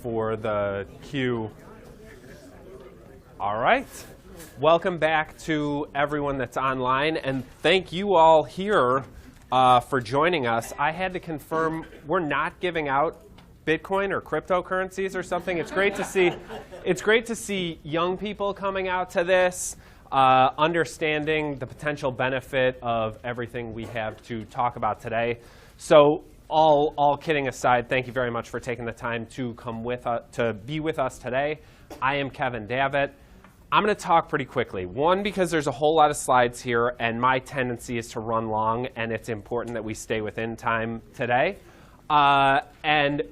for the cue. All right. Welcome back to everyone that's online, and thank you all here for joining us. I had to confirm we're not giving out Bitcoin or cryptocurrencies or something. It's great to see. It's great to see young people coming out to this, understanding the potential benefit of everything we have to talk about today. So, all kidding aside, thank you very much for taking the time to come with us, to be with us today. I am Kevin Davitt. I'm going to talk pretty quickly. One, because there's a whole lot of slides here, and my tendency is to run long, and it's important that we stay within time today. And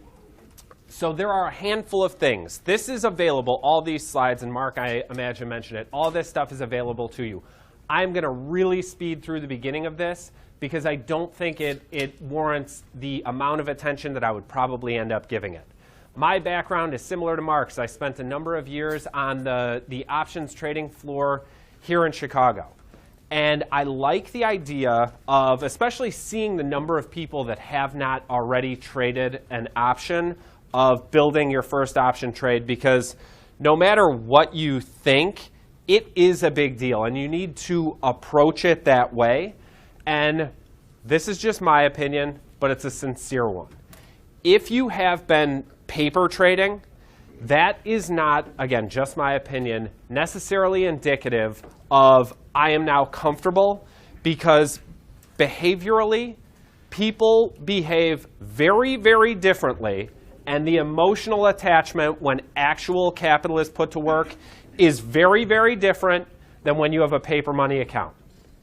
so there are a handful of things. This is available, all these slides, and Mark, I imagine, mentioned it. All this stuff is available to you. I'm going to really speed through the beginning of this because I don't think it warrants the amount of attention that I would probably end up giving it. My background is similar to Mark's. I spent a number of years on the options trading floor here in Chicago. And I like the idea of especially seeing the number of people that have not already traded an option, of building your first option trade, because no matter what you think, it is a big deal, and you need to approach it that way. And this is just my opinion, but it's a sincere one. If you have been paper trading, that is not, again, just my opinion, necessarily indicative of I am now comfortable, because behaviorally, people behave very, very differently. And the emotional attachment when actual capital is put to work is very, very different than when you have a paper money account.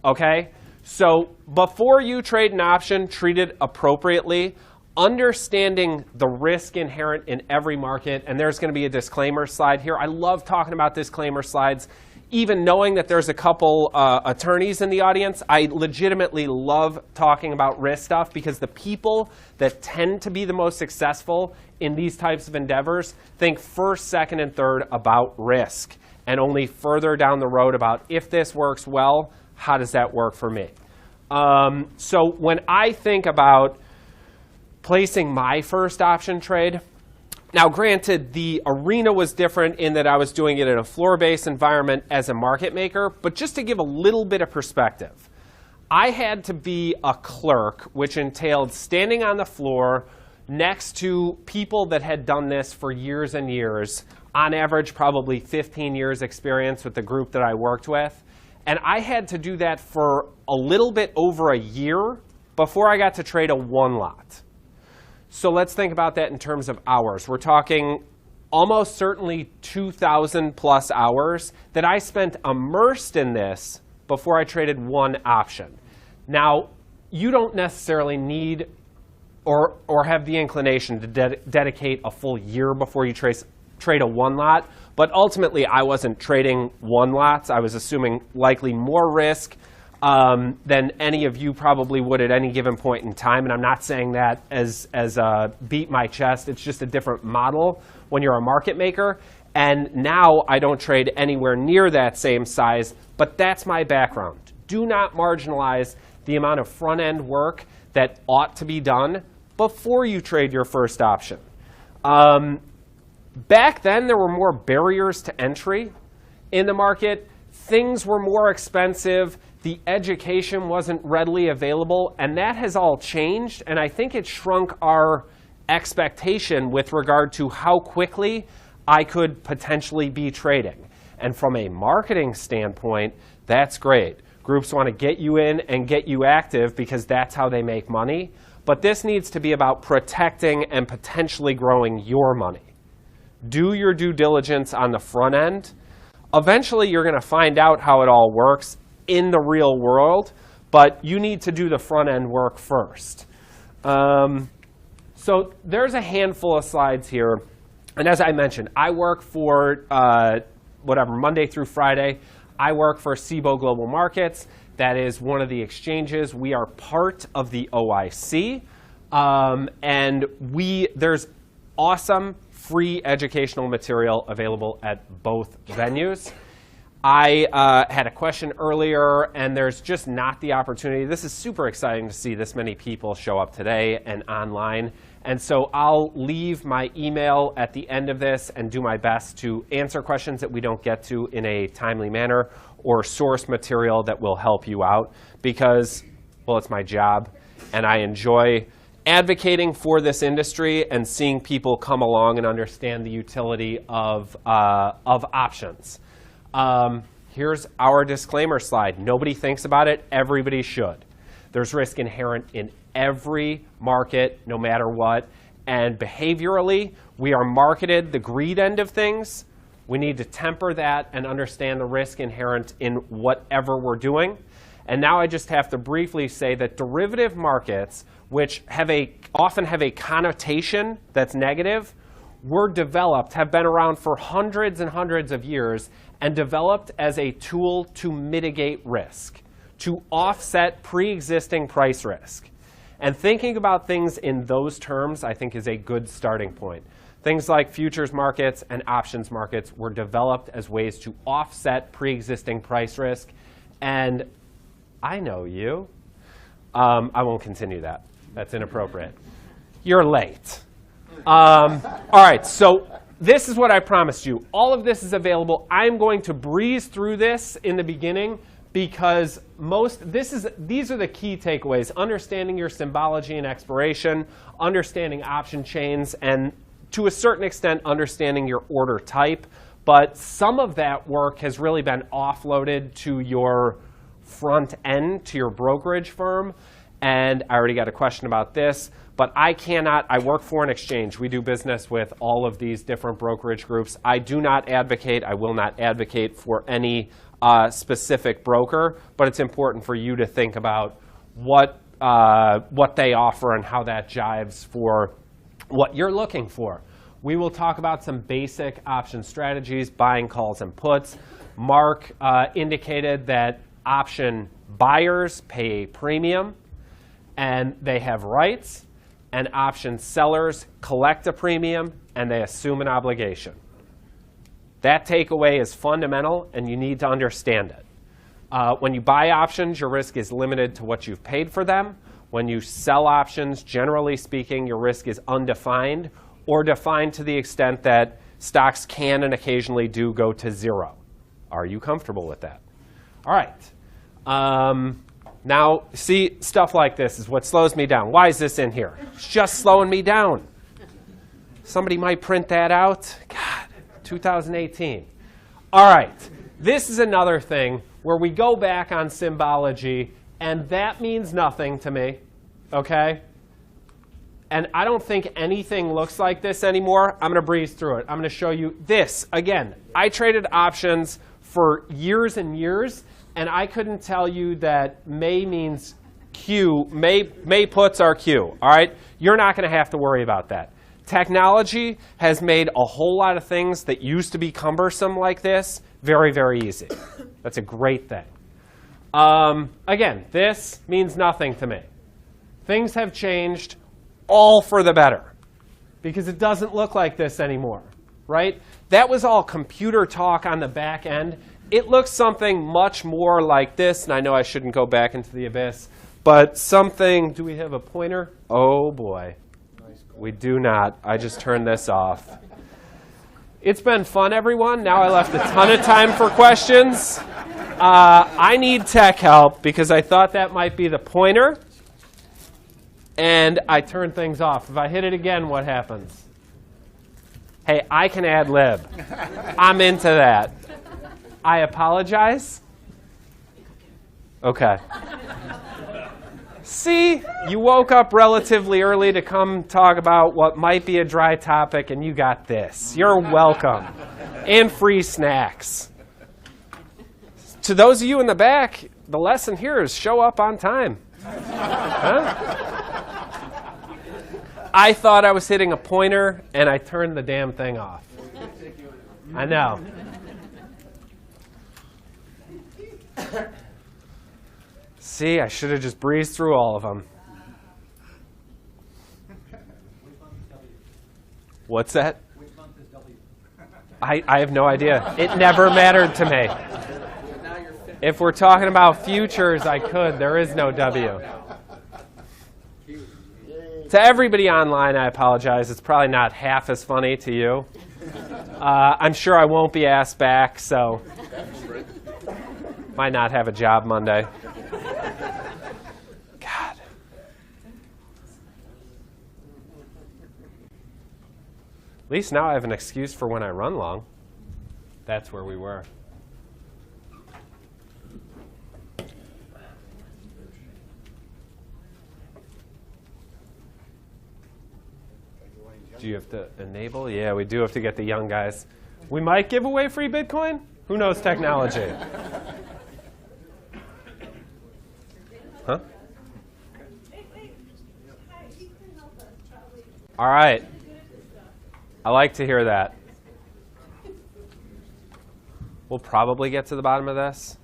Okay? So before you trade an option, treat it appropriately, understanding the risk inherent in every market. And there's going to be a disclaimer slide here. I love talking about disclaimer slides. Even knowing that there's a couple attorneys in the audience, I legitimately love talking about risk stuff, because the people that tend to be the most successful in these types of endeavors think first, second, and third about risk, and only further down the road about if this works well, how does that work for me? So when I think about placing my first option trade, now, granted, the arena was different in that I was doing it in a floor-based environment as a market maker. But just to give a little bit of perspective, I had to be a clerk, which entailed standing on the floor next to people that had done this for years and years, on average probably 15 years experience with the group that I worked with. And I had to do that for a little bit over a year before I got to trade a one lot. So let's think about that in terms of hours. We're talking almost certainly 2,000 plus hours that I spent immersed in this before I traded one option. Now, you don't necessarily need or have the inclination to dedicate a full year before you trade a one lot. But ultimately, I wasn't trading one lots. I was assuming likely more risk than any of you probably would at any given point in time. And I'm not saying that as beat my chest. It's just a different model when you're a market maker. And now I don't trade anywhere near that same size, but that's my background. Do not marginalize the amount of front-end work that ought to be done before you trade your first option. Back then, there were more barriers to entry in the market. Things were more expensive. The education wasn't readily available, and that has all changed. And I think it shrunk our expectation with regard to how quickly I could potentially be trading. And from a marketing standpoint, that's great. Groups want to get you in and get you active because that's how they make money. But this needs to be about protecting and potentially growing your money. Do your due diligence on the front end. Eventually, you're going to find out how it all works in the real world, but you need to do the front end work first. So there's a handful of slides here. And as I mentioned, I work for Monday through Friday. I work for Cboe Global Markets. That is one of the exchanges. We are part of the OIC. And there's awesome free educational material available at both venues. I had a question earlier, and there's just not the opportunity. This is super exciting to see this many people show up today and online And so I'll leave my email at the end of this and do my best to answer questions that we don't get to in a timely manner or source material that will help you out because, well, it's my job, and I enjoy advocating for this industry and seeing people come along and understand the utility of options. Here's our disclaimer slide. Nobody thinks about it. Everybody should. There's risk inherent in every market, no matter what. And behaviorally, we are marketed the greed end of things. We need to temper that and understand the risk inherent in whatever we're doing. And now I just have to briefly say that derivative markets, which often have a connotation that's negative, were developed, have been around for hundreds and hundreds of years, and developed as a tool to mitigate risk, to offset pre-existing price risk. And thinking about things in those terms, I think, is a good starting point. Things like futures markets and options markets were developed as ways to offset pre-existing price risk. And I know you. I won't continue that. That's inappropriate. You're late. All right, so this is what I promised you. All of this is available. I'm going to breeze through this in the beginning because these are the key takeaways. Understanding your symbology and expiration, understanding option chains, and to a certain extent, understanding your order type. But some of that work has really been offloaded to your front end, to your brokerage firm. And I already got a question about this. But I work for an exchange. We do business with all of these different brokerage groups. I do not advocate, I will not advocate for any specific broker. But it's important for you to think about what they offer and how that jives for what you're looking for. We will talk about some basic option strategies, buying calls and puts. Mark indicated that option buyers pay a premium and they have rights, and option sellers collect a premium and they assume an obligation. That takeaway is fundamental and you need to understand it. When you buy options, your risk is limited to what you've paid for them. When you sell options, generally speaking, your risk is undefined or defined to the extent that stocks can and occasionally do go to zero. Are you comfortable with that? All right. Now, see, stuff like this is what slows me down. Why is this in here? It's just slowing me down. Somebody might print that out. God, 2018. All right. This is another thing where we go back on symbology, and that means nothing to me, OK? And I don't think anything looks like this anymore. I'm going to breeze through it. I'm going to show you this. Again, I traded options for years and years. And I couldn't tell you that May means Q. May puts are Q. All right? You're not going to have to worry about that. Technology has made a whole lot of things that used to be cumbersome like this very, very easy. That's a great thing. Again, this means nothing to me. Things have changed all for the better because it doesn't look like this anymore, right? That was all computer talk on the back end. It looks something much more like this, and I know I shouldn't go back into the abyss, but something, do we have a pointer? Oh boy, we do not. I just turned this off. It's been fun, everyone. Now I left a ton of time for questions. I need tech help because I thought that might be the pointer, and I turned things off. If I hit it again, what happens? Hey, I can ad lib. I'm into that. I apologize. OK. See, you woke up relatively early to come talk about what might be a dry topic, and you got this. You're welcome. And free snacks. To those of you in the back, the lesson here is show up on time. Huh? I thought I was hitting a pointer, and I turned the damn thing off. I know. See, I should have just breezed through all of them. What's that? I have no idea. It never mattered to me. If we're talking about futures, I could. There is no W. To everybody online, I apologize. It's probably not half as funny to you. I'm sure I won't be asked back, so might not have a job Monday. God. At least now I have an excuse for when I run long. That's where we were. Do you have to enable? Yeah, we do have to get the young guys. We might give away free Bitcoin. Who knows technology? Huh? All right. I like to hear that. We'll probably get to the bottom of this.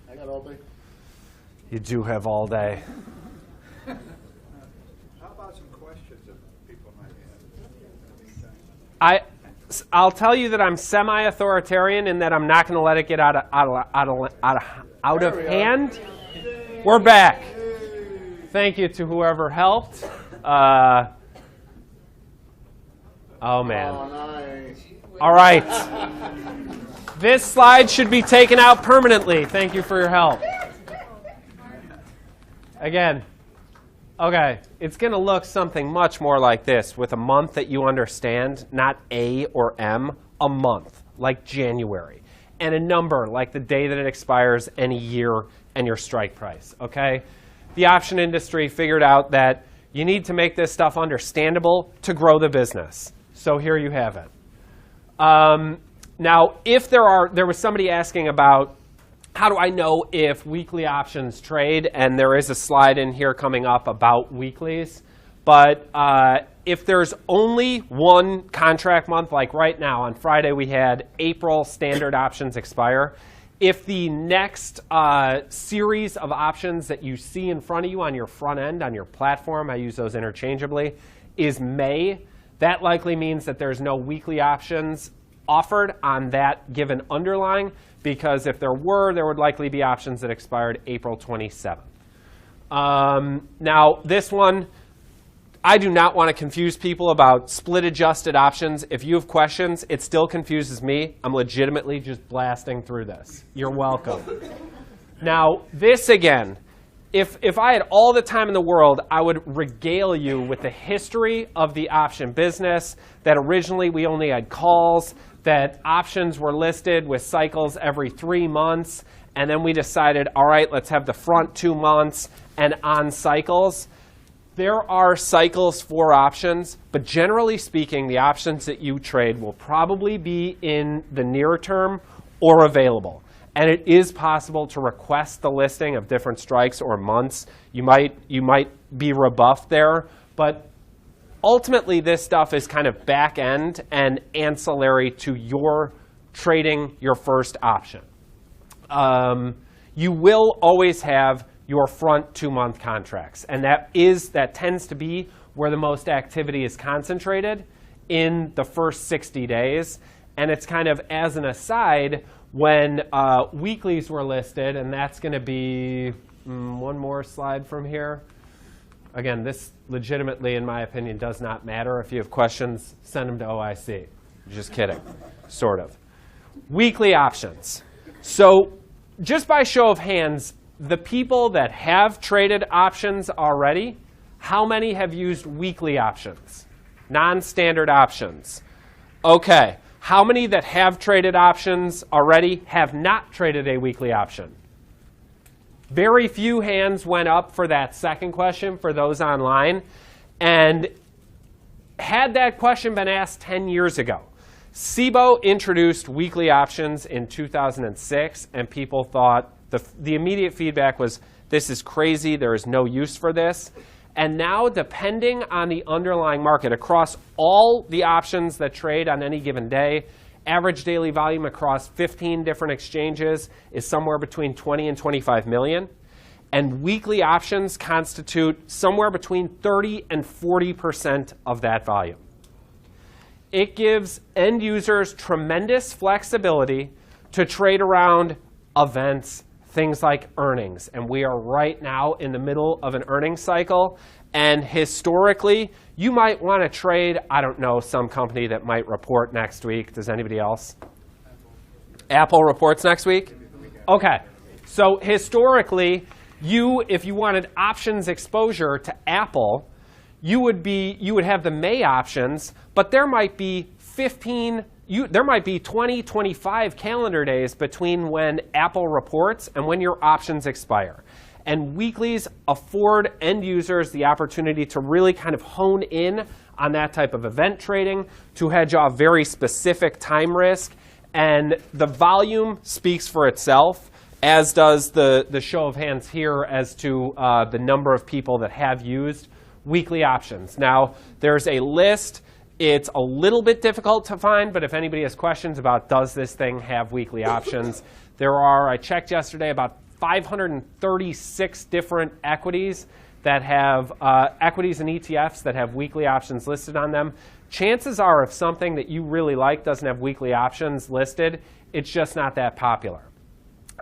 I got all day. You do have all day. How about some questions that people might have? I'll tell you that I'm semi-authoritarian in that I'm not going to let it get out of hand. We're back. Thank you to whoever helped. Oh, man. Oh, nice. All right. This slide should be taken out permanently. Thank you for your help. Again, okay, it's going to look something much more like this with a month that you understand, not A or M, a month, like January, and a number like the day that it expires and a year and your strike price, okay? The option industry figured out that you need to make this stuff understandable to grow the business. So here you have it. Now, if there was somebody asking about how do I know if weekly options trade, and there is a slide in here coming up about weeklies, but if there's only one contract month, like right now on Friday we had April standard options expire, if the next series of options that you see in front of you on your front end, on your platform, I use those interchangeably, is May, that likely means that there's no weekly options offered on that given underlying, because if there were, there would likely be options that expired April 27th. Now, this one, I do not want to confuse people about split-adjusted options. If you have questions, it still confuses me. I'm legitimately just blasting through this. You're welcome. Now, this again, if I had all the time in the world, I would regale you with the history of the option business, that originally we only had calls, that options were listed with cycles every 3 months, and then we decided, all right, let's have the front 2 months and on cycles. There are cycles for options, but generally speaking, the options that you trade will probably be in the near term or available. And it is possible to request the listing of different strikes or months. You might be rebuffed there, but ultimately this stuff is kind of back end and ancillary to your trading your first option. You will always have your front 2-month contracts, and that tends to be where the most activity is concentrated in the first 60 days. And it's kind of as an aside, when weeklies were listed, and that's going to be one more slide from here. Again, this legitimately, in my opinion, does not matter. If you have questions, send them to OIC. Just kidding, sort of. Weekly options. So just by show of hands, the people that have traded options already, how many have used weekly options? Non-standard options. OK. How many that have traded options already have not traded a weekly option? Very few hands went up for that second question for those online. And had that question been asked 10 years ago, SIBO introduced weekly options in 2006, and people thought the immediate feedback was, this is crazy, there is no use for this. And now, depending on the underlying market, across all the options that trade on any given day, average daily volume across 15 different exchanges is somewhere between 20 and 25 million. And weekly options constitute somewhere between 30 and 40% of that volume. It gives end users tremendous flexibility to trade around events, things like earnings. And we are right now in the middle of an earnings cycle. And historically, you might want to trade, I don't know, some company that might report next week. Does anybody else? Apple reports next week? Okay. So historically, if you wanted options exposure to Apple, you would have the May options, but there might be 20, 25 calendar days between when Apple reports and when your options expire. And weeklies afford end users the opportunity to really kind of hone in on that type of event trading, to hedge off very specific time risk. And the volume speaks for itself, as does the show of hands here as to the number of people that have used weekly options. Now, there's a list. It's a little bit difficult to find, but if anybody has questions about does this thing have weekly options, there are, I checked yesterday, about 536 different equities that have equities and ETFs that have weekly options listed on them. Chances are, if something that you really like doesn't have weekly options listed, it's just not that popular.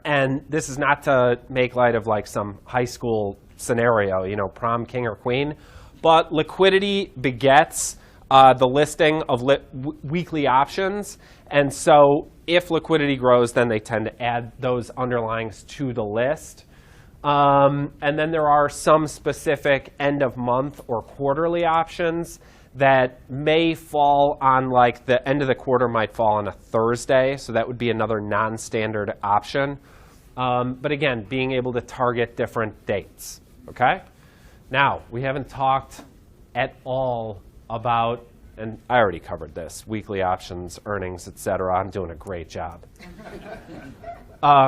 And this is not to make light of like some high school scenario, prom king or queen, but liquidity begets the listing of weekly options. And so if liquidity grows, then they tend to add those underlyings to the list. And then there are some specific end of month or quarterly options that may fall on, like the end of the quarter might fall on a Thursday. So that would be another non-standard option. But again, being able to target different dates. Okay? Now, we haven't talked at all about, and I already covered this, weekly options, earnings, et cetera. I'm doing a great job.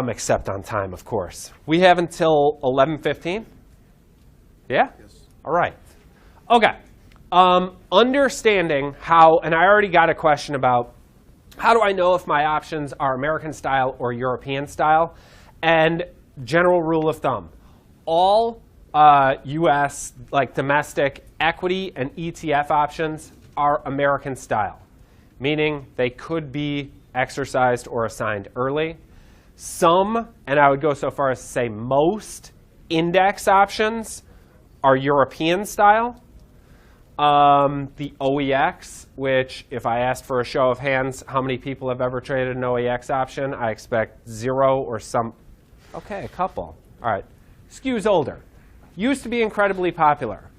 Except on time, of course. We have until 11:15? Yeah? Yes. All right. OK. Understanding how, and I already got a question about how do I know if my options are American style or European style? And general rule of thumb, all US, like domestic equity and ETF options are American style, meaning they could be exercised or assigned early. Some, and I would go so far as to say most, index options are European style. The OEX, which if I asked for a show of hands, how many people have ever traded an OEX option? I expect 0 or some. OK, a couple. All right. Skews older. Used to be incredibly popular.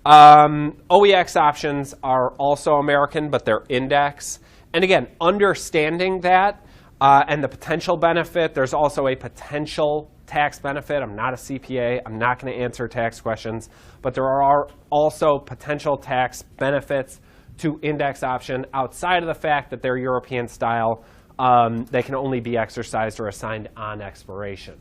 OEX options are also American, but they're index. And again, understanding that and the potential benefit, there's also a potential tax benefit. I'm not a CPA. I'm not going to answer tax questions. But there are also potential tax benefits to index option outside of the fact that they're European style. They can only be exercised or assigned on expiration.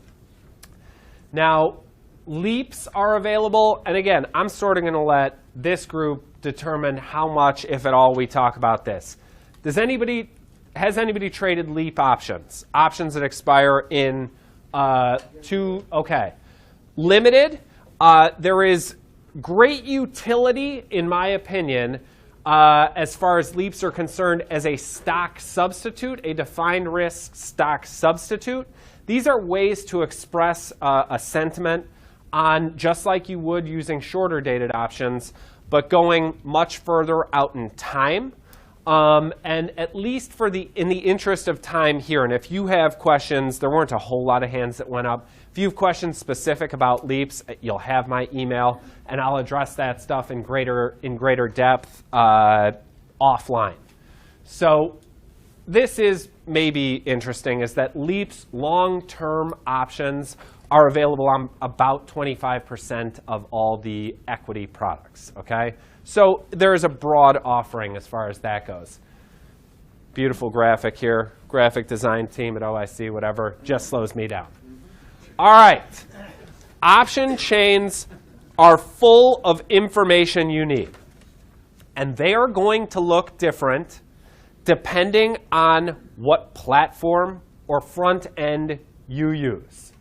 Now, leaps are available. And again, I'm sort of going to let this group determine how much, if at all, we talk about this. Has anybody traded leap options? Options that expire in OK. Limited, there is great utility, in my opinion, as far as leaps are concerned, as a stock substitute, a defined risk stock substitute. These are ways to express a sentiment on, just like you would using shorter dated options, but going much further out in time. And at least in the interest of time here, and if you have questions, there weren't a whole lot of hands that went up. If you have questions specific about leaps, you'll have my email, and I'll address that stuff in greater depth offline. So this is maybe interesting, is that leaps long-term options are available on about 25% of all the equity products. Okay? So there is a broad offering as far as that goes. Beautiful graphic here. Graphic design team at OIC, whatever, just slows me down. All right. Option chains are full of information you need. And they are going to look different depending on what platform or front end you use.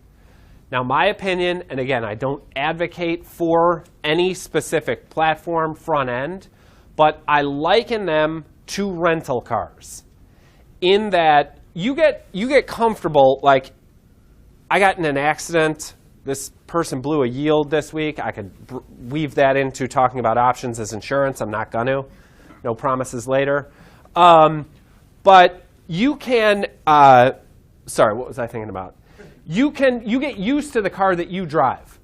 Now, my opinion, and again, I don't advocate for any specific platform front end, but I liken them to rental cars in that you get comfortable. Like, I got in an accident this person blew a yield this week. I could weave that into talking about options as insurance. I'm not going to. No promises later. But you can, sorry, what was I thinking about? You get used to the car that you drive.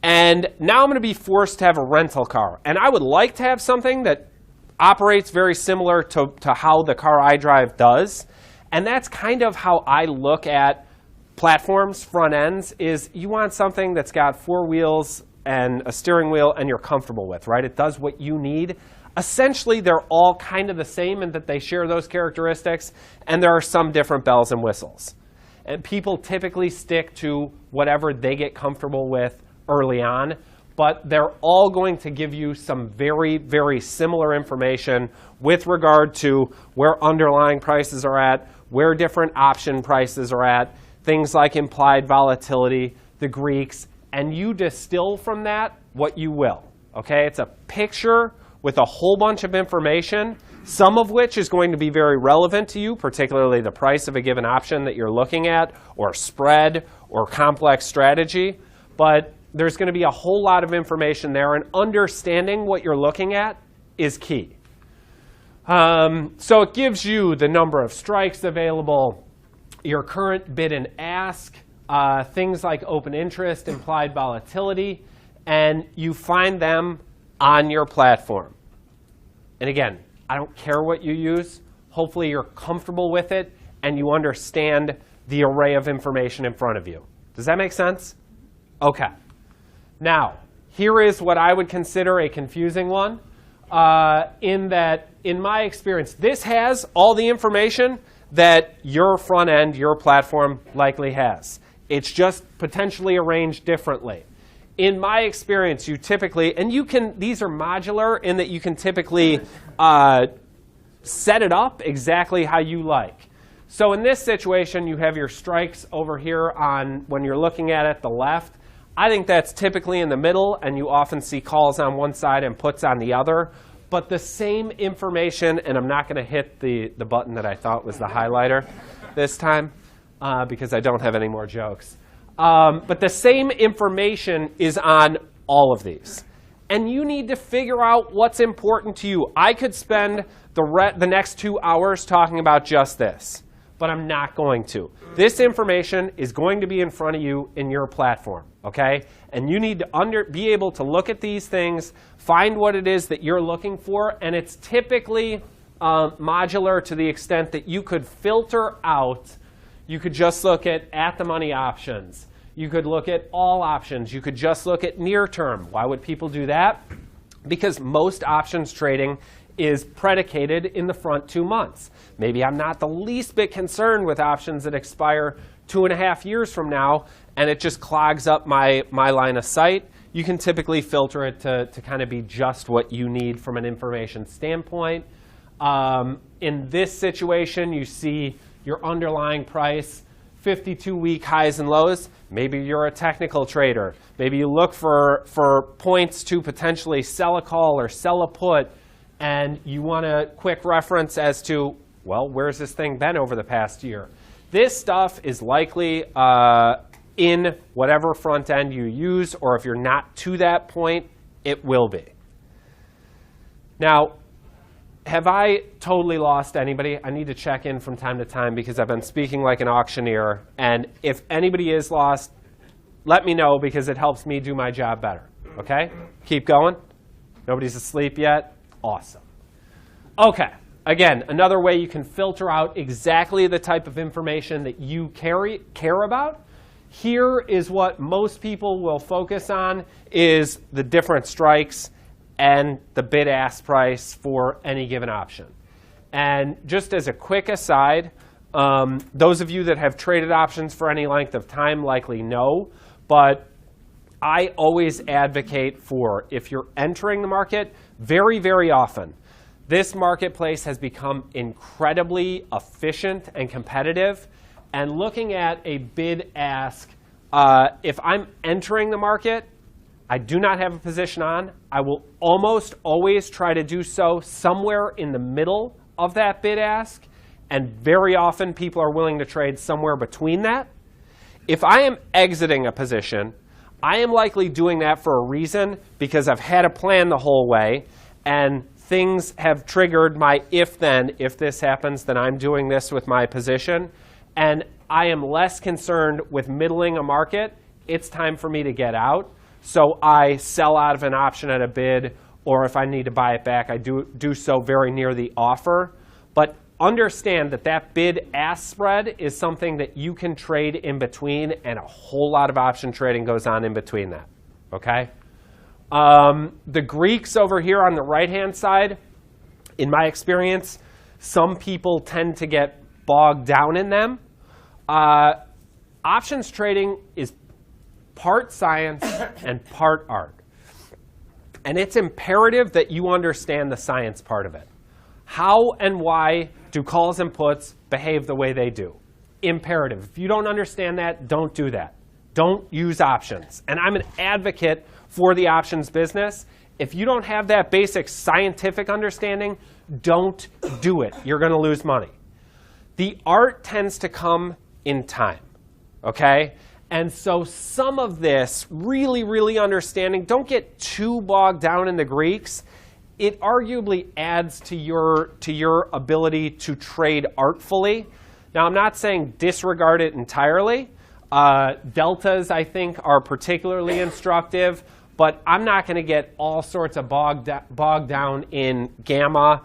And now I'm going to be forced to have a rental car. And I would like to have something that operates very similar to how the car I drive does. And that's kind of how I look at platforms, front ends, is you want something that's got 4 wheels and a steering wheel and you're comfortable with, right? It does what you need. Essentially, they're all kind of the same in that they share those characteristics, and there are some different bells and whistles. And people typically stick to whatever they get comfortable with early on, but they're all going to give you some very, very similar information with regard to where underlying prices are at, where different option prices are at, things like implied volatility, the Greeks, and you distill from that what you will. Okay? It's a picture with a whole bunch of information, some of which is going to be very relevant to you, particularly the price of a given option that you're looking at, or spread, or complex strategy. But there's going to be a whole lot of information there, and understanding what you're looking at is key. So it gives you the number of strikes available, your current bid and ask, things like open interest, implied volatility, and you find them on your platform. And again, I don't care what you use. Hopefully you're comfortable with it and you understand the array of information in front of you. Does that make sense? Okay. Now, here is what I would consider a confusing one, in that, in my experience, this has all the information that your front end, your platform likely has. It's just potentially arranged differently. In my experience, you typically, and you can, these are modular in that you can typically set it up exactly how you like. So in this situation, you have your strikes over here on, when you're looking at it, the left. I think that's typically in the middle, and you often see calls on one side and puts on the other. But the same information, and I'm not going to hit the button that I thought was the highlighter this time, because I don't have any more jokes. But the same information is on all of these. And you need to figure out what's important to you. I could spend the next 2 hours talking about just this, but I'm not going to. This information is going to be in front of you in your platform, okay? And you need to be able to look at these things, find what it is that you're looking for, and it's typically modular to the extent that you could filter out. You could just look at the money options. You could look at all options. You could just look at near term. Why would people do that? Because most options trading is predicated in the front 2 months. Maybe I'm not the least bit concerned with options that expire 2.5 years from now, and it just clogs up my line of sight. You can typically filter it to kind of be just what you need from an information standpoint. In this situation, you see your underlying price, 52-week highs and lows. Maybe you're a technical trader. Maybe you look for points to potentially sell a call or sell a put, and you want a quick reference as to, well, where's this thing been over the past year? This stuff is likely in whatever front end you use, or if you're not to that point, it will be. Now, have I totally lost anybody? I need to check in from time to time because I've been speaking like an auctioneer. And if anybody is lost, let me know because it helps me do my job better. Okay? Keep going. Nobody's asleep yet? Awesome. Okay. Again, another way you can filter out exactly the type of information that you care about. Here is what most people will focus on is the different strikes and the bid-ask price for any given option. And just as a quick aside, those of you that have traded options for any length of time likely know, but I always advocate for, if you're entering the market, very, very often, this marketplace has become incredibly efficient and competitive. And looking at a bid-ask, if I'm entering the market, I do not have a position on, I will almost always try to do so somewhere in the middle of that bid-ask, and very often people are willing to trade somewhere between that. If I am exiting a position, I am likely doing that for a reason because I've had a plan the whole way, and things have triggered my if-then. If this happens, then I'm doing this with my position. And I am less concerned with middling a market. It's time for me to get out. So I sell out of an option at a bid, or if I need to buy it back, I do so very near the offer. But understand that that bid-ask spread is something that you can trade in between, and a whole lot of option trading goes on in between that, okay? The Greeks over here on the right-hand side, in my experience, some people tend to get bogged down in them. Options trading is part science and part art. And it's imperative that you understand the science part of it. How and why do calls and puts behave the way they do? Imperative. If you don't understand that, don't do that. Don't use options. And I'm an advocate for the options business. If you don't have that basic scientific understanding, don't do it. You're going to lose money. The art tends to come in time, okay? And so some of this really, really understanding, don't get too bogged down in the Greeks. It arguably adds to your ability to trade artfully. Now, I'm not saying disregard it entirely. Deltas, I think, are particularly instructive, but I'm not going to get all sorts of bogged down in gamma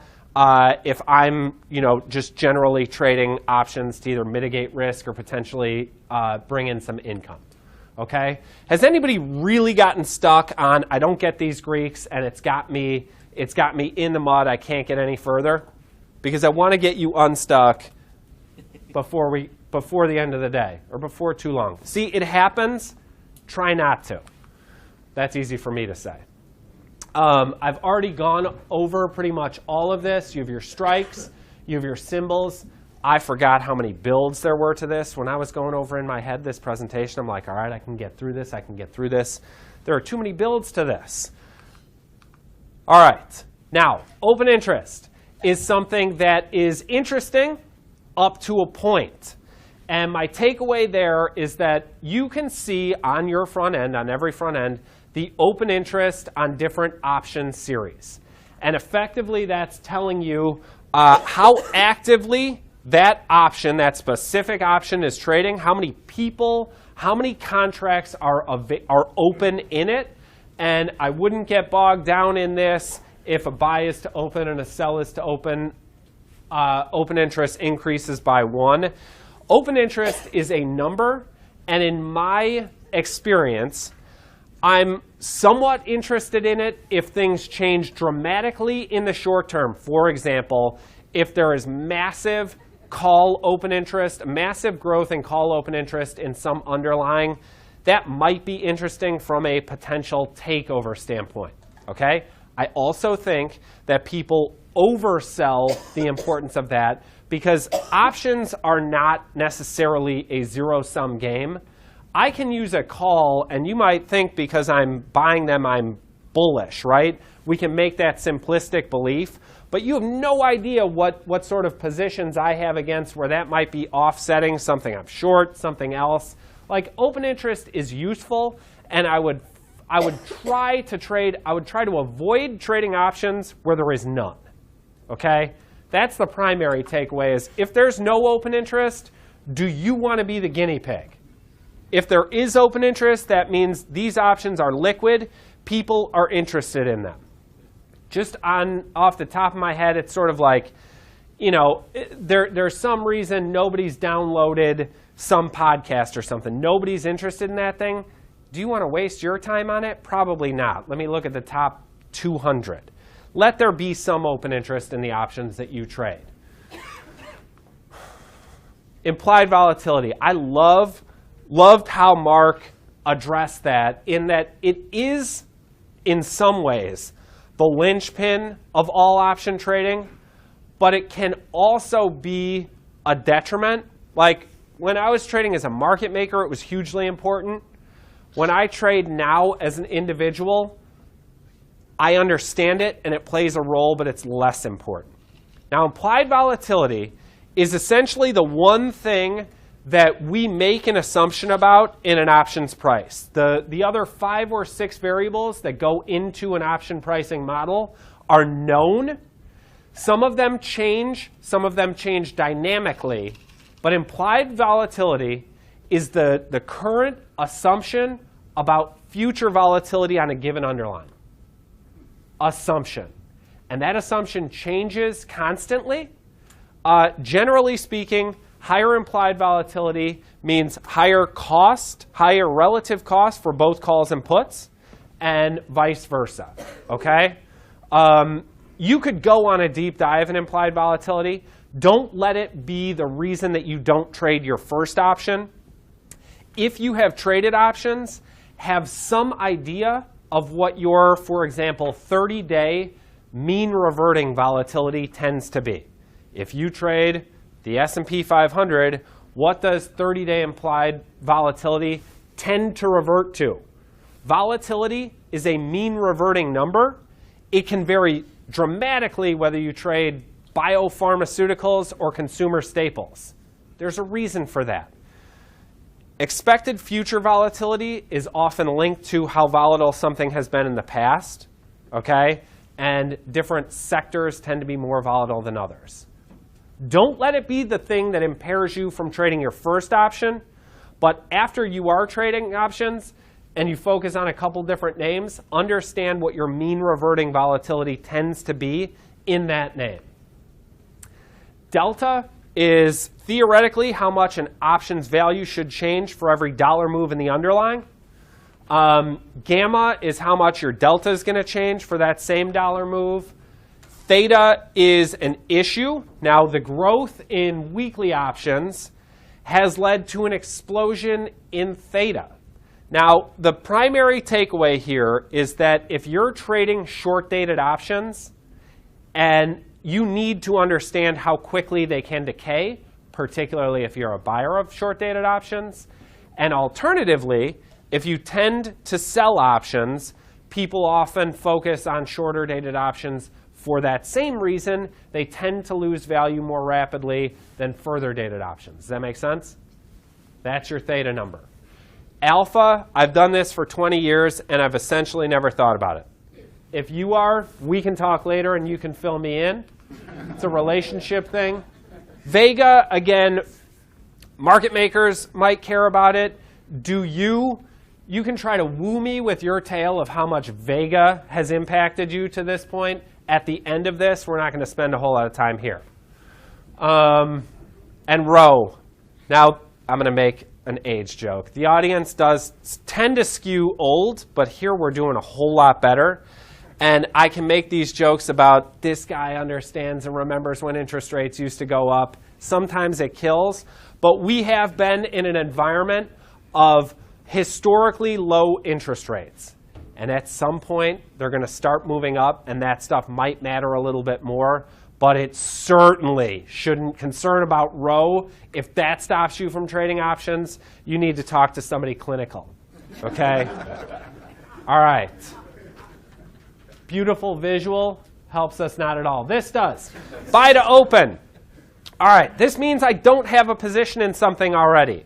if I'm just generally trading options to either mitigate risk or potentially bring in some income. Okay? Has anybody really gotten stuck on, I don't get these Greeks, and it's got me in the mud, I can't get any further? Because I want to get you unstuck before the end of the day, or before too long. See, it happens. Try not to. That's easy for me to say. I've already gone over pretty much all of this. You have your strikes. You have your symbols. I forgot how many builds there were to this. When I was going over in my head this presentation, I'm like, all right, I can get through this. I can get through this. There are too many builds to this. All right. Now, open interest is something that is interesting up to a point. And my takeaway there is that you can see on your front end, on every front end, the open interest on different option series. And effectively, that's telling you how actively that option, that specific option is trading, how many people, how many contracts are open in it. And I wouldn't get bogged down in this if a buy is to open and a sell is to open. Open interest increases by 1. Open interest is a number, and in my experience, I'm somewhat interested in it if things change dramatically in the short term. For example, if there is massive call open interest, massive growth in call open interest in some underlying, that might be interesting from a potential takeover standpoint. Okay? I also think that people oversell the importance of that because options are not necessarily a zero-sum game. I can use a call, and you might think because I'm buying them, I'm bullish, right? We can make that simplistic belief, but you have no idea what sort of positions I have against where that might be offsetting something I'm short, something else. Like open interest is useful, and I would try to avoid trading options where there is none. Okay? That's the primary takeaway is if there's no open interest, do you want to be the guinea pig? If there is open interest, that means these options are liquid. People are interested in them. Just off the top of my head, it's sort of like, there's some reason nobody's downloaded some podcast or something. Nobody's interested in that thing. Do you want to waste your time on it? Probably not. Let me look at the top 200. Let there be some open interest in the options that you trade. Implied volatility. I loved how Mark addressed that in that it is, in some ways, the linchpin of all option trading, but it can also be a detriment. Like when I was trading as a market maker, it was hugely important. When I trade now as an individual, I understand it and it plays a role, but it's less important. Now, implied volatility is essentially the one thing that we make an assumption about in an options price. The other 5 or 6 variables that go into an option pricing model are known. Some of them change dynamically, but implied volatility is the current assumption about future volatility on a given underlying. Assumption. And that assumption changes constantly. Generally speaking, higher implied volatility means higher cost, higher relative cost for both calls and puts, and vice versa, okay? You could go on a deep dive in implied volatility. Don't let it be the reason that you don't trade your first option. If you have traded options, have some idea of what your, for example, 30-day mean reverting volatility tends to be. If you trade the S&P 500, what does 30-day implied volatility tend to revert to? Volatility is a mean reverting number. It can vary dramatically whether you trade biopharmaceuticals or consumer staples. There's a reason for that. Expected future volatility is often linked to how volatile something has been in the past, okay? And different sectors tend to be more volatile than others. Don't let it be the thing that impairs you from trading your first option, but after you are trading options and you focus on a couple different names, understand what your mean reverting volatility tends to be in that name. Delta is theoretically how much an option's value should change for every dollar move in the underlying. Gamma is how much your delta is going to change for that same dollar move. Theta is an issue. Now, the growth in weekly options has led to an explosion in theta. Now, the primary takeaway here is that if you're trading short-dated options and you need to understand how quickly they can decay, particularly if you're a buyer of short-dated options. And alternatively, if you tend to sell options, people often focus on shorter-dated options for that same reason. They tend to lose value more rapidly than further-dated options. Does that make sense? That's your theta number. Alpha, I've done this for 20 years, and I've essentially never thought about it. If you are, we can talk later and you can fill me in. It's a relationship thing. Vega, again, market makers might care about it. Do you? You can try to woo me with your tale of how much Vega has impacted you to this point. At the end of this, we're not going to spend a whole lot of time here. And Rho. Now, I'm going to make an age joke. The audience does tend to skew old, but here we're doing a whole lot better. And I can make these jokes about this guy understands and remembers when interest rates used to go up. Sometimes it kills. But we have been in an environment of historically low interest rates. And at some point, they're going to start moving up, and that stuff might matter a little bit more. But it certainly shouldn't concern about Rho. If that stops you from trading options, you need to talk to somebody clinical. Okay? All right. Beautiful visual helps us not at all. This does. Buy to open. All right. This means I don't have a position in something already.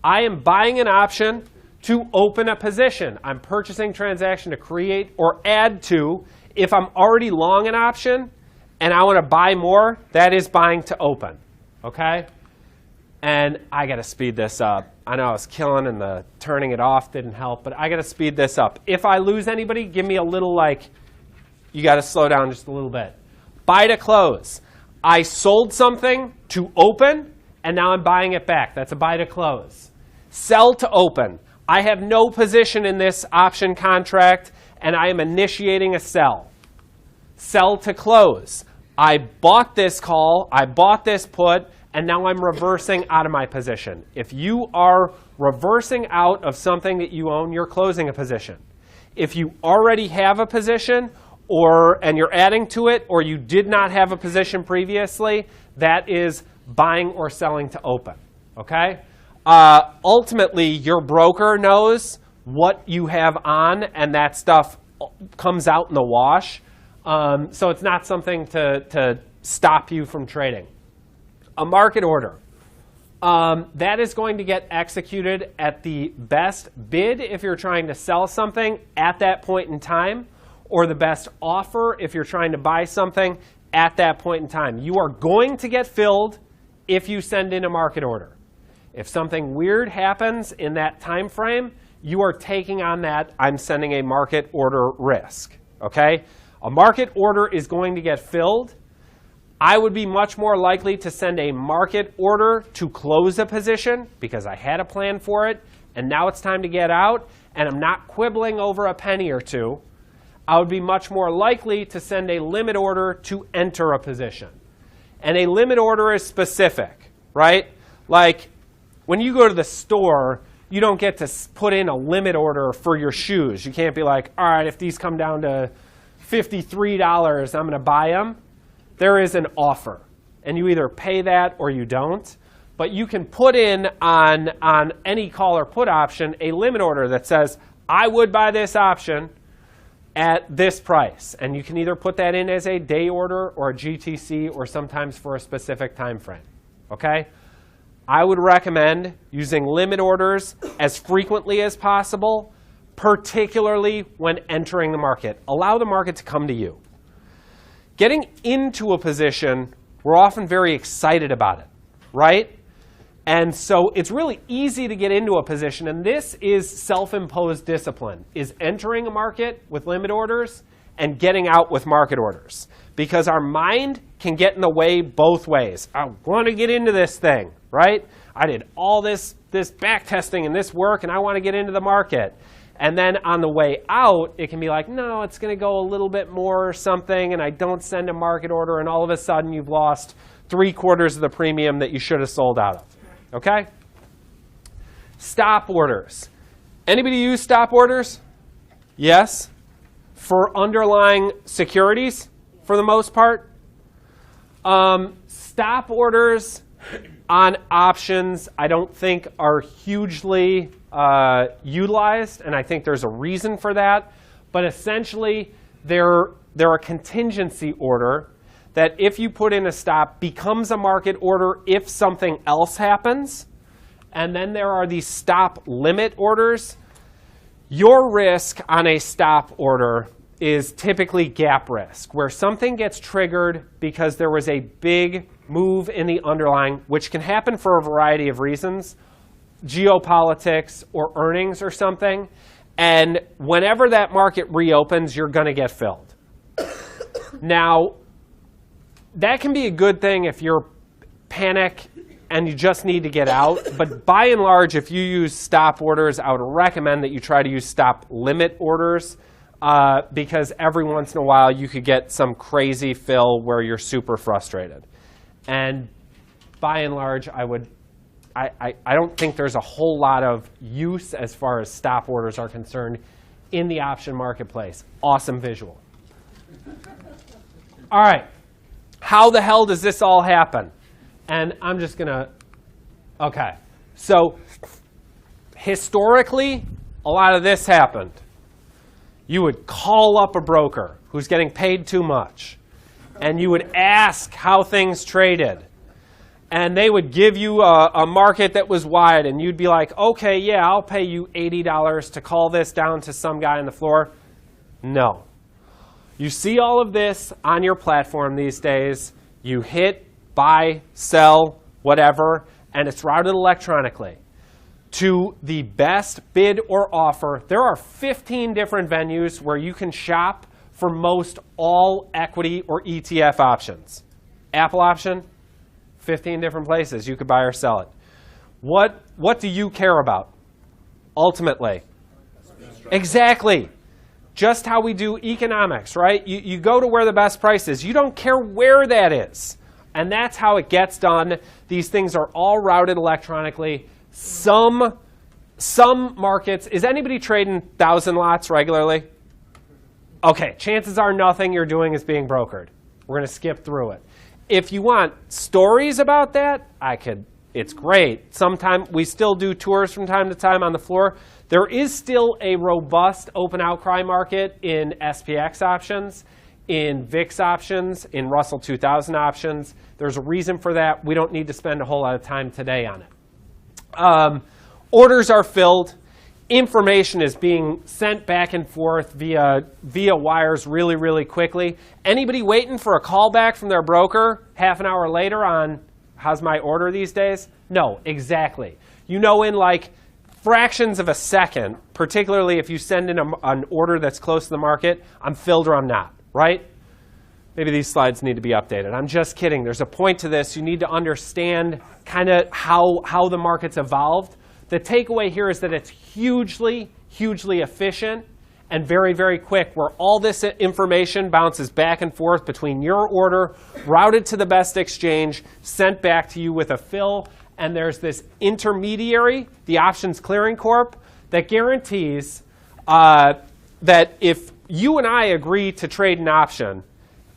I am buying an option to open a position. I'm purchasing transaction to create or add to. If I'm already long an option and I want to buy more, that is buying to open. Okay? And I got to speed this up. I know I was killing and the turning it off didn't help, but I got to speed this up. If I lose anybody, give me a little you got to slow down just a little bit. Buy to close. I sold something to open, and now I'm buying it back. That's a buy to close. Sell to open. I have no position in this option contract, and I am initiating a sell. Sell to close. I bought this call, I bought this put, and now I'm reversing out of my position. If you are reversing out of something that you own, you're closing a position. If you already have a position, and you're adding to it, or you did not have a position previously, that is buying or selling to open. Okay? Ultimately, your broker knows what you have on, and that stuff comes out in the wash. So it's not something to stop you from trading. A market order. That is going to get executed at the best bid if you're trying to sell something at that point in time, or the best offer if you're trying to buy something at that point in time. You are going to get filled if you send in a market order. If something weird happens in that time frame, you are taking on that I'm sending a market order risk. Okay? A market order is going to get filled. I would be much more likely to send a market order to close a position because I had a plan for it, and now it's time to get out, and I'm not quibbling over a penny or two. I would be much more likely to send a limit order to enter a position. And a limit order is specific, right? Like when you go to the store, you don't get to put in a limit order for your shoes. You can't be like, all right, if these come down to $53, I'm going to buy them. There is an offer, and you either pay that or you don't. But you can put in on any call or put option a limit order that says, I would buy this option at this price. And you can either put that in as a day order or a GTC or sometimes for a specific time frame. Okay? I would recommend using limit orders as frequently as possible, particularly when entering the market. Allow the market to come to you. Getting into a position, we're often very excited about it, right? And so it's really easy to get into a position, and this is self-imposed discipline, is entering a market with limit orders and getting out with market orders. Because our mind can get in the way both ways. I want to get into this thing, right? I did all this back testing and this work, and I want to get into the market. And then on the way out, it can be like, no, it's going to go a little bit more or something, and I don't send a market order, and all of a sudden you've lost 3/4 of the premium that you should have sold out of. Okay? Stop orders. Anybody use stop orders? Yes? For underlying securities, for the most part? Stop orders on options, I don't think are hugely utilized, and I think there's a reason for that. But essentially, they're a contingency order that if you put in a stop, becomes a market order if something else happens. And then there are these stop limit orders. Your risk on a stop order is typically gap risk, where something gets triggered because there was a big move in the underlying, which can happen for a variety of reasons, geopolitics or earnings or something. And whenever that market reopens, you're going to get filled. Now, that can be a good thing if you're panic and you just need to get out. But by and large, if you use stop orders, I would recommend that you try to use stop limit orders because every once in a while you could get some crazy fill where you're super frustrated. And by and large, I don't think there's a whole lot of use as far as stop orders are concerned in the option marketplace. Awesome visual. All right. How the hell does this all happen? And I'm just going to, OK. So historically, a lot of this happened. You would call up a broker who's getting paid too much, and you would ask how things traded. And they would give you a market that was wide, and you'd be like, OK, yeah, I'll pay you $80 to call this down to some guy on the floor. No. You see all of this on your platform these days. You hit buy, sell, whatever, and it's routed electronically to the best bid or offer. There are 15 different venues where you can shop for most all equity or ETF options. Apple option, 15 different places you could buy or sell it. What do you care about ultimately? Exactly. Just how we do economics, right? You go to where the best price is. You don't care where that is. And that's how it gets done. These things are all routed electronically. Some markets, is anybody trading 1,000 lots regularly? OK, chances are nothing you're doing is being brokered. We're going to skip through it. If you want stories about that, it's great. Sometimes we still do tours from time to time on the floor. There is still a robust open outcry market in SPX options. in VIX options, in Russell 2000 options. There's a reason for that. We don't need to spend a whole lot of time today on it. Orders are filled. Information is being sent back and forth via wires really, really quickly. Anybody waiting for a call back from their broker half an hour later on how's my order these days? No, exactly. You know, in like fractions of a second, particularly if you send in an order that's close to the market, I'm filled or I'm not, right? Maybe these slides need to be updated. I'm just kidding. There's a point to this. You need to understand kind of how the market's evolved. The takeaway here is that it's hugely, hugely efficient and very, very quick, where all this information bounces back and forth between your order, routed to the best exchange, sent back to you with a fill, and there's this intermediary, the Options Clearing Corp, that guarantees that if you and I agree to trade an option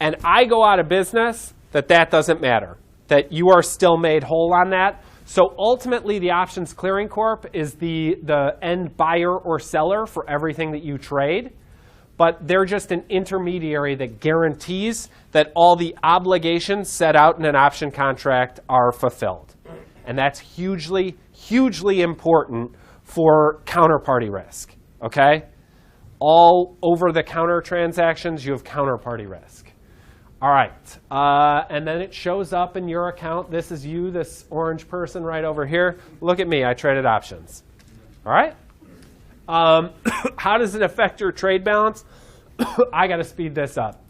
and I go out of business, that doesn't matter, that you are still made whole on that. So ultimately, the Options Clearing Corp is the end buyer or seller for everything that you trade. But they're just an intermediary that guarantees that all the obligations set out in an option contract are fulfilled. And that's hugely, hugely important for counterparty risk. Okay? All over-the-counter transactions, you have counterparty risk. All right, and then it shows up in your account. This is you, this orange person right over here. Look at me, I traded options. All right? How does it affect your trade balance? I got to speed this up.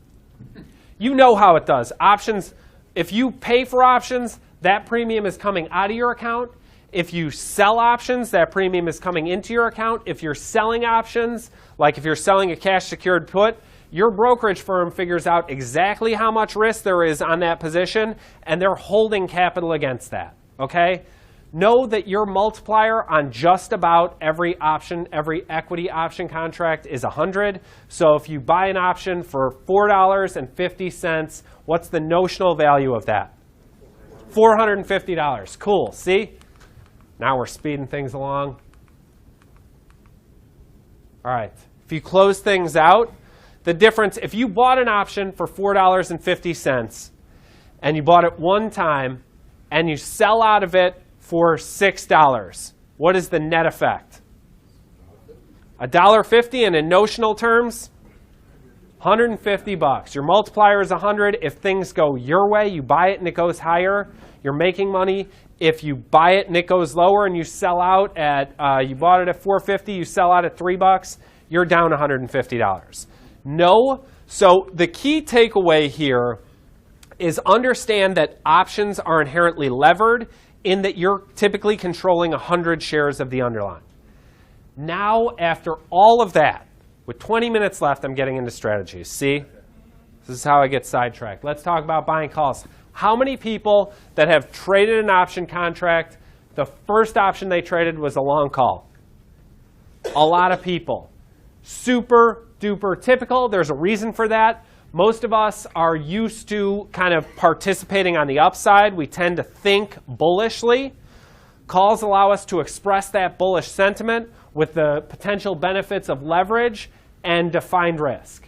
You know how it does. Options, if you pay for options, that premium is coming out of your account. If you sell options, that premium is coming into your account. If you're selling options, like if you're selling a cash secured put, your brokerage firm figures out exactly how much risk there is on that position, and they're holding capital against that, okay? Know that your multiplier on just about every option, every equity option contract is 100. So if you buy an option for $4.50, what's the notional value of that? $450. Cool, see? Now we're speeding things along. All right, if you close things out, the difference, if you bought an option for $4.50 and you bought it one time and you sell out of it for $6, what is the net effect? $1.50, and in notional terms, $150. Your multiplier is 100. If things go your way, you buy it and it goes higher, you're making money. If you buy it and it goes lower and you sell out at, you bought it at $4.50, you sell out at $3, you're down $150. No. So the key takeaway here is understand that options are inherently levered in that you're typically controlling 100 shares of the underlying. Now, after all of that, with 20 minutes left, I'm getting into strategies. See? This is how I get sidetracked. Let's talk about buying calls. How many people that have traded an option contract, the first option they traded was a long call? A lot of people. Super duper typical. There's a reason for that. Most of us are used to kind of participating on the upside. We tend to think bullishly. Calls allow us to express that bullish sentiment with the potential benefits of leverage and defined risk.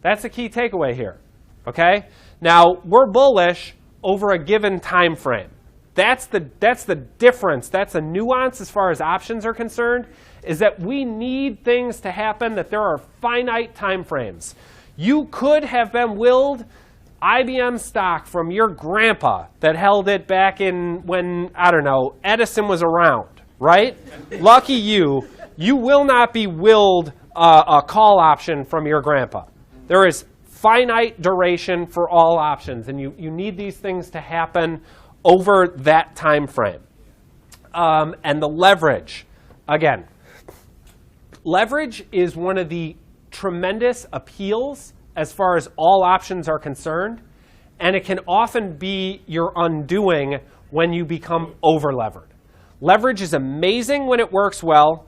That's the key takeaway here. Okay? Now, we're bullish over a given time frame. That's the difference. That's a nuance as far as options are concerned, is that we need things to happen, that there are finite time frames. You could have been willed IBM stock from your grandpa that held it back in when, I don't know, Edison was around, right? Lucky you. You will not be willed a call option from your grandpa. There is finite duration for all options, and you need these things to happen over that time frame. And the leverage, again, leverage is one of the tremendous appeals as far as all options are concerned, and it can often be your undoing when you become over-levered. Leverage is amazing when it works well,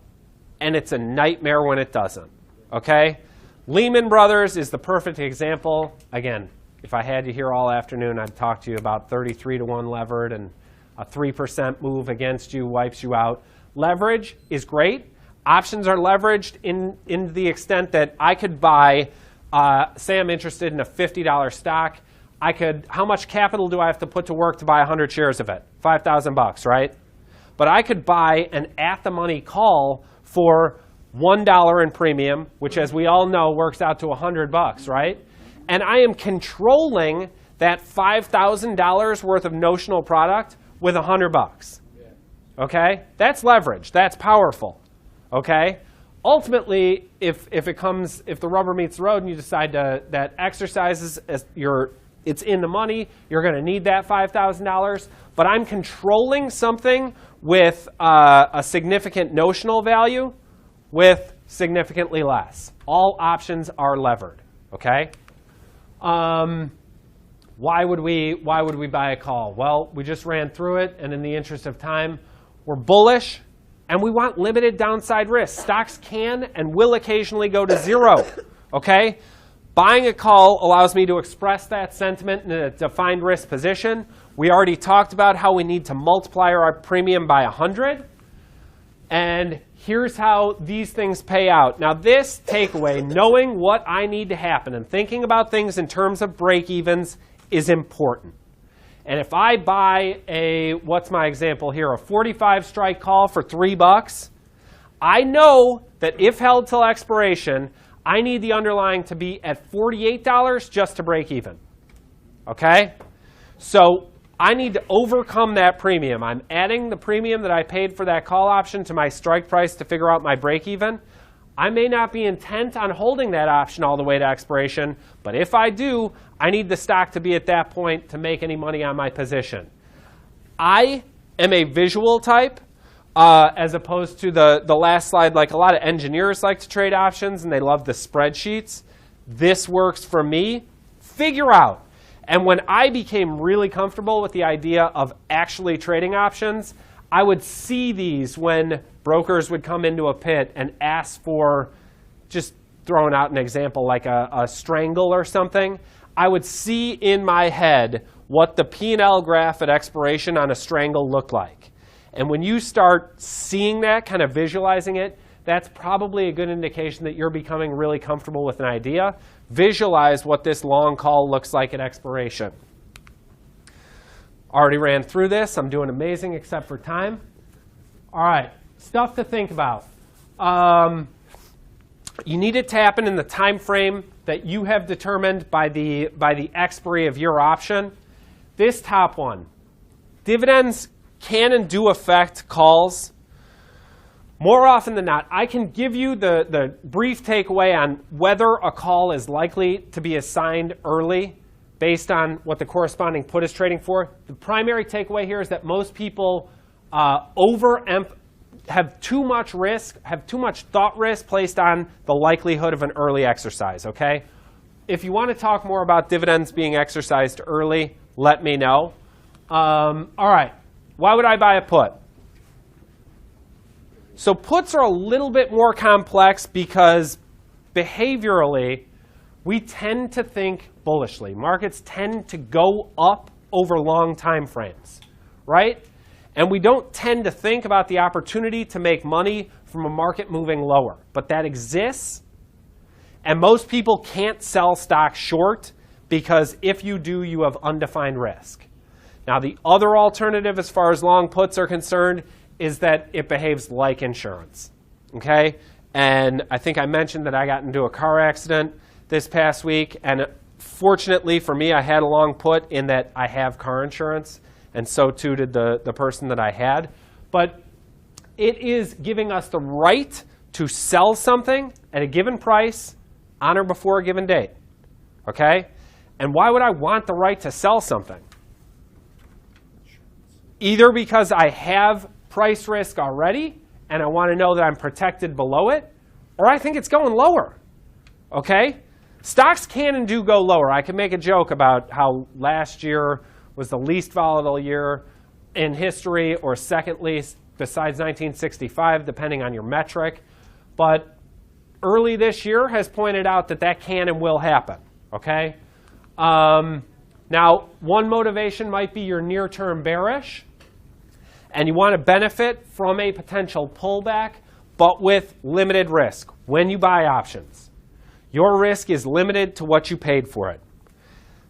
and it's a nightmare when it doesn't, okay? Lehman Brothers is the perfect example. Again, if I had you here all afternoon, I'd talk to you about 33-to-1 levered, and a 3% move against you wipes you out. Leverage is great. Options are leveraged in the extent that I could buy say I'm interested in a $50 stock. How much capital do I have to put to work to buy 100 shares of it? $5,000, right? But I could buy an at-the-money call for $1 in premium, which, as we all know, works out to $100, right? And I am controlling that $5,000 worth of notional product with $100. Okay? That's leverage. That's powerful. Okay? Ultimately, if the rubber meets the road and you decide that exercises it's in the money, you're going to need that $5,000. But I'm controlling something with a significant notional value with significantly less. All options are levered. Okay? Why would we buy a call? Well, we just ran through it, and in the interest of time, we're bullish, and we want limited downside risk. Stocks can and will occasionally go to zero. Okay? Buying a call allows me to express that sentiment in a defined risk position. We already talked about how we need to multiply our premium by 100. And here's how these things pay out. Now, this takeaway, knowing what I need to happen and thinking about things in terms of break-evens is important. And if I buy what's my example here, a 45 strike call for $3, I know that if held till expiration, I need the underlying to be at $48 just to break even. Okay? So I need to overcome that premium. I'm adding the premium that I paid for that call option to my strike price to figure out my break even. I may not be intent on holding that option all the way to expiration, but if I do, I need the stock to be at that point to make any money on my position. I am a visual type as opposed to the last slide. Like a lot of engineers like to trade options and they love the spreadsheets. This works for me. Figure out. And when I became really comfortable with the idea of actually trading options, I would see these when brokers would come into a pit and ask for, just throwing out an example, like a strangle or something. I would see in my head what the P&L graph at expiration on a strangle looked like. And when you start seeing that, kind of visualizing it, that's probably a good indication that you're becoming really comfortable with an idea. Visualize what this long call looks like at expiration. Already ran through this. I'm doing amazing except for time. All right, stuff to think about. You need it to happen in the time frame that you have determined by the expiry of your option. This top one, dividends can and do affect calls. More often than not, I can give you the brief takeaway on whether a call is likely to be assigned early based on what the corresponding put is trading for. The primary takeaway here is that most people have too much risk, have too much thought risk placed on the likelihood of an early exercise, okay? If you want to talk more about dividends being exercised early, let me know. All right, why would I buy a put? So puts are a little bit more complex because behaviorally, we tend to think bullishly. Markets tend to go up over long time frames, right? And we don't tend to think about the opportunity to make money from a market moving lower. But that exists, and most people can't sell stock short because if you do, you have undefined risk. Now, the other alternative as far as long puts are concerned is that it behaves like insurance, okay? And I think I mentioned that I got into a car accident this past week, and fortunately for me, I had a long put in that I have car insurance, and so too did the person that I had. But it is giving us the right to sell something at a given price on or before a given date, okay? And why would I want the right to sell something? Either because I have price risk already, and I want to know that I'm protected below it, or I think it's going lower, okay? Stocks can and do go lower. I can make a joke about how last year was the least volatile year in history, or second least besides 1965, depending on your metric. But early this year has pointed out that that can and will happen, okay? Now, one motivation might be you're near-term bearish, and you want to benefit from a potential pullback, but with limited risk when you buy options. Your risk is limited to what you paid for it.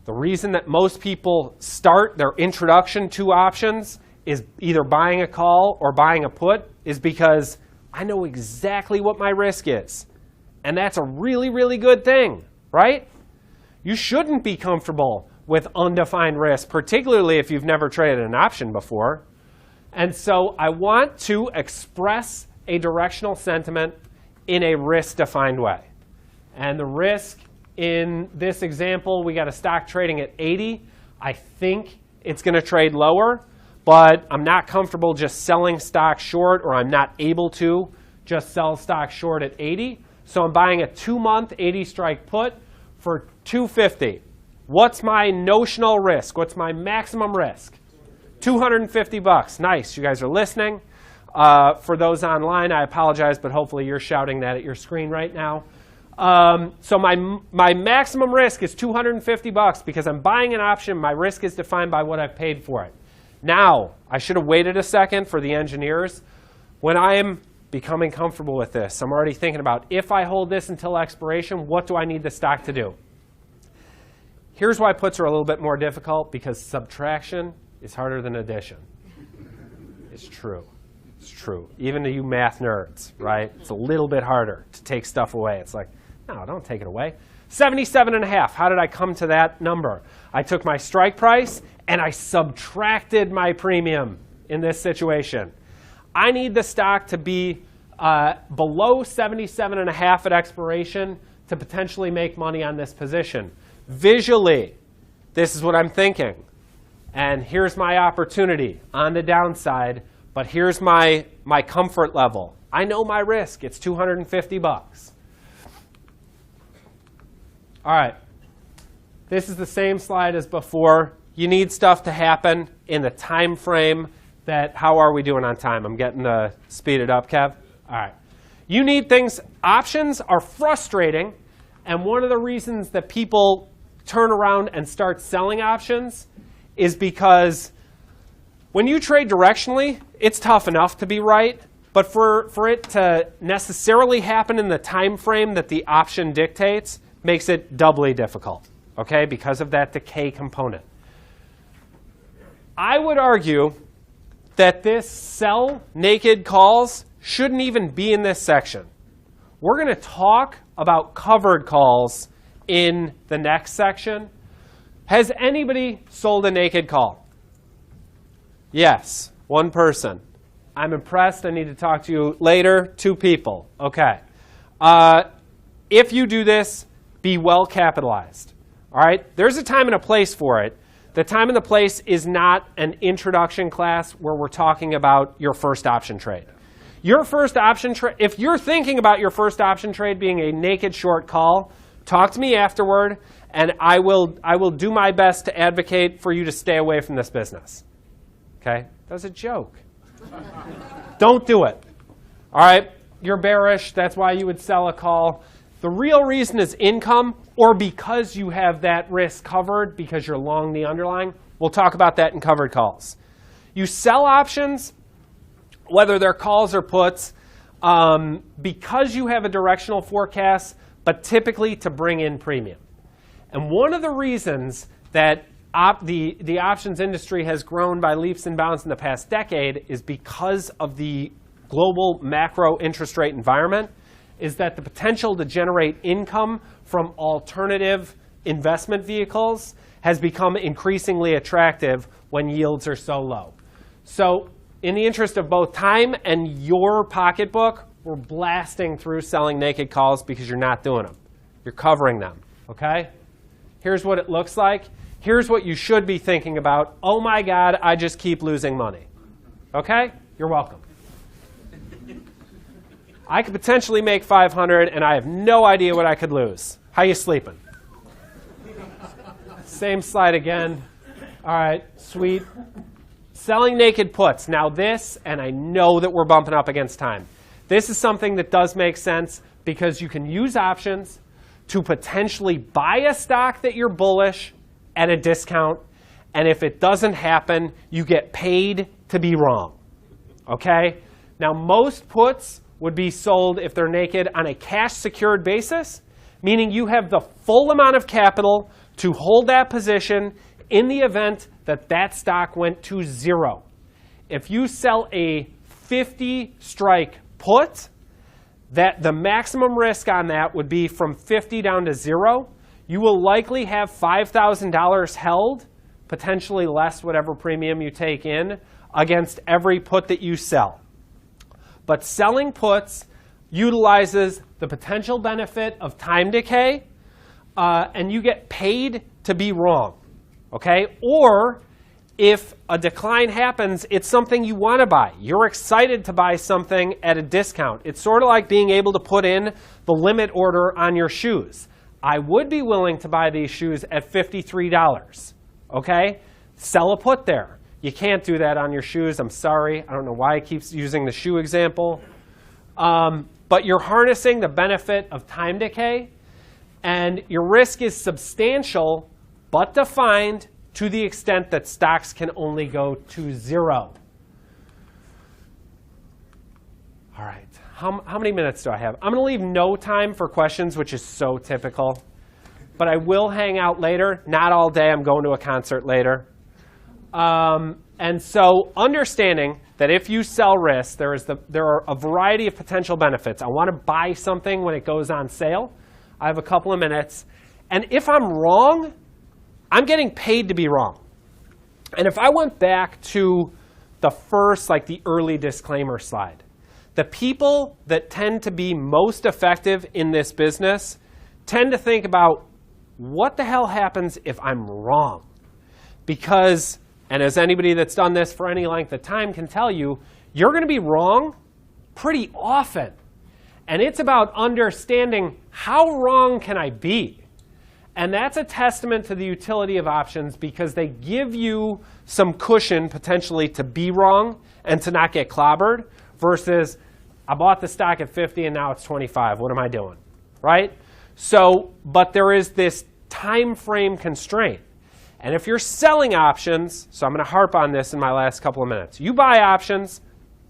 The reason that most people start their introduction to options is either buying a call or buying a put is because I know exactly what my risk is. And that's a really, really good thing, right? You shouldn't be comfortable with undefined risk, particularly if you've never traded an option before. And so I want to express a directional sentiment in a risk-defined way. And the risk in this example, we got a stock trading at 80. I think it's going to trade lower, but I'm not comfortable just selling stock short, or I'm not able to just sell stock short at 80. So I'm buying a 2-month 80 strike put for $250. What's my notional risk? What's my maximum risk? $250. Nice. You guys are listening. For those online, I apologize, but hopefully you're shouting that at your screen right now. So my maximum risk is $250 because I'm buying an option. My risk is defined by what I've paid for it. Now, I should have waited a second for the engineers. When I am becoming comfortable with this, I'm already thinking about, if I hold this until expiration, what do I need the stock to do? Here's why puts are a little bit more difficult, because subtraction is harder than addition. It's true. It's true. Even to you math nerds, right? It's a little bit harder to take stuff away. It's like, no, don't take it away. 77.5. How did I come to that number? I took my strike price and I subtracted my premium in this situation. I need the stock to be below 77.5 at expiration to potentially make money on this position. Visually, this is what I'm thinking. And here's my opportunity on the downside, but here's my comfort level. I know my risk. It's $250. All right. This is the same slide as before. You need stuff to happen in the time frame that, how are we doing on time? I'm getting to speed it up, Kev. All right. You need things. Options are frustrating. And one of the reasons that people turn around and start selling options is because when you trade directionally, it's tough enough to be right. But for it to necessarily happen in the time frame that the option dictates makes it doubly difficult, okay, because of that decay component. I would argue that this sell naked calls shouldn't even be in this section. We're going to talk about covered calls in the next section. Has anybody sold a naked call? Yes, one person. I'm impressed. I need to talk to you later. 2 people. Okay. If you do this, be well capitalized. All right? There's a time and a place for it. The time and the place is not an introduction class where we're talking about your first option trade. Your first option trade, if you're thinking about your first option trade being a naked short call, talk to me afterward, and I will do my best to advocate for you to stay away from this business. Okay? That was a joke. Don't do it. All right? You're bearish. That's why you would sell a call. The real reason is income, or because you have that risk covered because you're long the underlying. We'll talk about that in covered calls. You sell options, whether they're calls or puts, because you have a directional forecast, but typically to bring in premium. And one of the reasons that the options industry has grown by leaps and bounds in the past decade is because of the global macro interest rate environment, is that the potential to generate income from alternative investment vehicles has become increasingly attractive when yields are so low. So in the interest of both time and your pocketbook, we're blasting through selling naked calls because you're not doing them. You're covering them, okay? Here's what it looks like. Here's what you should be thinking about. Oh my God, I just keep losing money. Okay? You're welcome. I could potentially make 500 and I have no idea what I could lose. How you sleeping? Same slide again. All right, sweet. Selling naked puts. Now this, and I know that we're bumping up against time. This is something that does make sense because you can use options to potentially buy a stock that you're bullish at a discount. And if it doesn't happen, you get paid to be wrong. Okay? Now most puts would be sold if they're naked on a cash secured basis. meaning you have the full amount of capital to hold that position in the event that that stock went to zero. If you sell a 50 strike put, that the maximum risk on that would be from 50 down to zero. You will likely have $5,000 held, potentially less whatever premium you take in, against every put that you sell. But selling puts utilizes the potential benefit of time decay, and you get paid to be wrong, okay? Or if a decline happens, it's something you want to buy. You're excited to buy something at a discount. It's sort of like being able to put in the limit order on your shoes. I would be willing to buy these shoes at $53, okay? Sell a put there. You can't do that on your shoes. I'm sorry. I don't know why I keep using the shoe example. But you're harnessing the benefit of time decay, and your risk is substantial but defined to the extent that stocks can only go to zero. All right, how many minutes do I have? I'm going to leave no time for questions, which is so typical. But I will hang out later. Not all day. I'm going to a concert later. And so understanding that if you sell risk, there are a variety of potential benefits. I want to buy something when it goes on sale. I have a couple of minutes. And if I'm wrong, I'm getting paid to be wrong. And if I went back to the first, like the early disclaimer slide, the people that tend to be most effective in this business tend to think about what the hell happens if I'm wrong? Because, and as anybody that's done this for any length of time can tell you, you're going to be wrong pretty often. And it's about understanding how wrong can I be? And that's a testament to the utility of options because they give you some cushion potentially to be wrong and to not get clobbered versus I bought the stock at 50 and now it's 25. What am I doing? Right? So, but there is this time frame constraint. And if you're selling options, so I'm going to harp on this in my last couple of minutes. You buy options,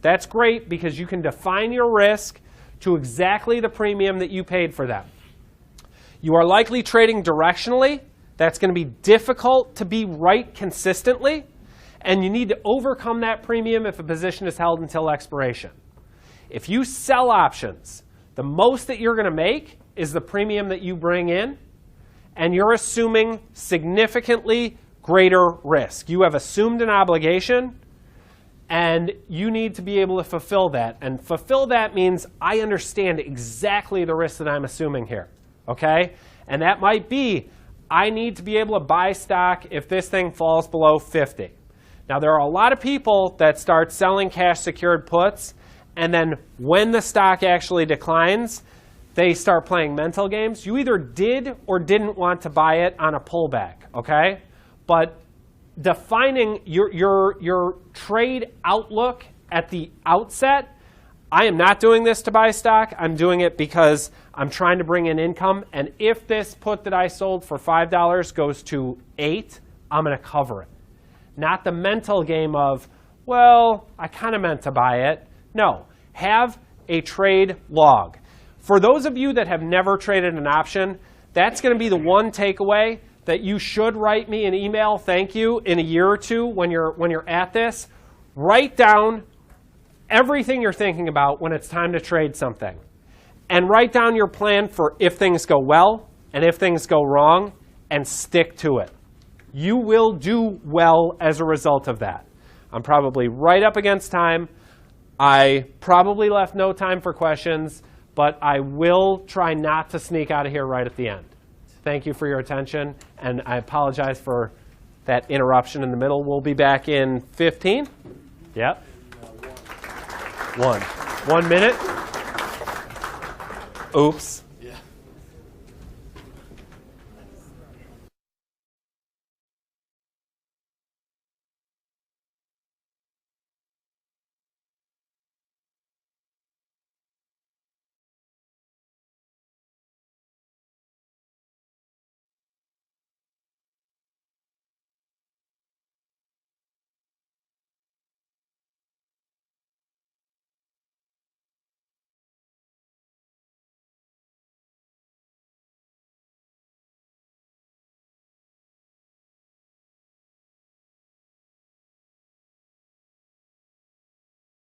that's great because you can define your risk to exactly the premium that you paid for them. You are likely trading directionally. That's going to be difficult to be right consistently. And you need to overcome that premium if a position is held until expiration. If you sell options, the most that you're going to make is the premium that you bring in. And you're assuming significantly greater risk. You have assumed an obligation, and you need to be able to fulfill that. And fulfill that means I understand exactly the risk that I'm assuming here. Okay? And that might be, I need to be able to buy stock if this thing falls below 50. Now, there are a lot of people that start selling cash secured puts, and then when the stock actually declines, they start playing mental games. You either did or didn't want to buy it on a pullback, okay? But defining your trade outlook at the outset, I am not doing this to buy stock. I'm doing it because I'm trying to bring in income. And if this put that I sold for $5 goes to $8, I'm going to cover it. Not the mental game of, well, I kind of meant to buy it. No, have a trade log. For those of you that have never traded an option, that's going to be the one takeaway that you should write me an email, thank you, in a year or two when you're at this. Write down everything you're thinking about when it's time to trade something. And write down your plan for if things go well and if things go wrong, and stick to it. You will do well as a result of that. I'm probably right up against time. I probably left no time for questions, but I will try not to sneak out of here right at the end. Thank you for your attention, and I apologize for that interruption in the middle. We'll be back in 15. Yep. 1 minute. Oops.